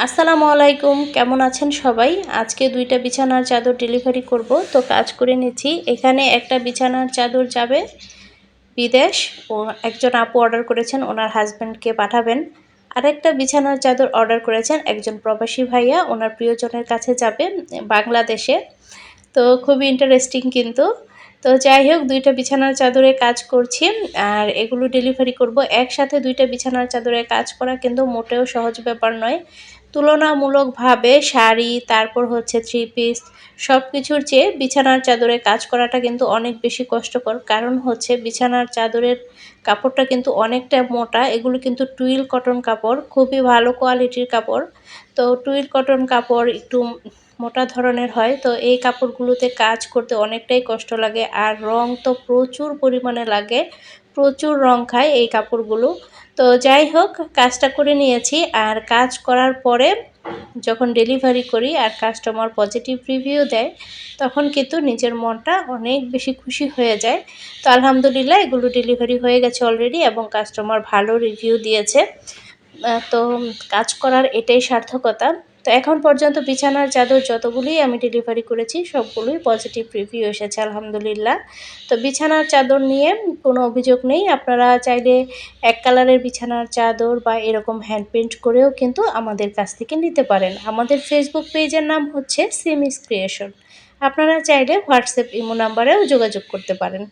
আসসালামু আলাইকুম, কেমন আছেন সবাই? আজকে ২টা বিছানার চাদর ডেলিভারি করব, তো কাজ করে নিচ্ছি। এখানে একটা বিছানার চাদর যাবে বিদেশ, ও একজন আপু অর্ডার করেছেন, ওনার হাজব্যান্ডকে পাঠাবেন। আরেকটা বিছানার চাদর অর্ডার করেছেন একজন প্রবাসী ভাইয়া, ওনার প্রিয়জনের কাছে যাবে বাংলাদেশে। তো খুবই ইন্টারেস্টিং কিন্তু। তো যাই হোক, ২টা বিছানার চাদরে কাজ করছি আর এগুলো ডেলিভারি করব। একসাথে ২টা বিছানার চাদরে কাজ করা কিন্তু মোটেও সহজ ব্যাপার নয়। তুলনামূলকভাবে শাড়ি, তারপর হচ্ছে থ্রি পিস সব কিছুর চেয়ে বিছানার চাদরে কাজ করাটা কিন্তু অনেক বেশি কষ্টকর। কারণ হচ্ছে বিছানার চাদরের কাপড়টা কিন্তু অনেকটা মোটা। এগুলো কিন্তু টুইল কটন কাপড়, খুবই ভালো কোয়ালিটির কাপড়। তো টুইল কটন কাপড় একটু মোটা ধরনের হয়, তো এই কাপড়গুলোতে কাজ করতে অনেকটাই কষ্ট লাগে। আর রং তো প্রচুর পরিমাণে লাগে, প্রচুর রং খায় এই কাপড়গুলো। তো যাই হোক, কাজটা করে নিয়েছি। আর কাজ করার পরে যখন ডেলিভারি করি আর কাস্টমার পজিটিভ রিভিউ দেয়, তখন কিন্তু নিজের মনটা অনেক বেশি খুশি হয়ে যায়। তো আলহামদুলিল্লাহ, এগুলো ডেলিভারি হয়ে গেছে অলরেডি এবং কাস্টমার ভালো রিভিউ দিয়েছে। তো কাজ করার এটাই সার্থকতা। তো এখন পর্যন্ত বিছানার চাদর যতগুলোই আমি ডেলিভারি করেছি সবগুলোই পজিটিভ রিভিউ এসেছে আলহামদুলিল্লাহ। তো বিছানার চাদর নিয়ে কোনো অভিযোগ নেই। আপনারা চাইলে এক কালারের বিছানার চাদর বা এরকম হ্যান্ড পেইন্ট করেও কিন্তু আমাদের কাছ থেকে নিতে পারেন। আমাদের ফেসবুক পেজের নাম হচ্ছে সিমিস ক্রিয়েশন। আপনারা চাইলে হোয়াটসঅ্যাপ ইমো নাম্বারেও যোগাযোগ করতে পারেন।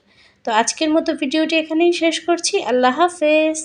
তো আজকের মতো ভিডিওটি এখানেই শেষ করছি। আল্লাহ হাফেজ।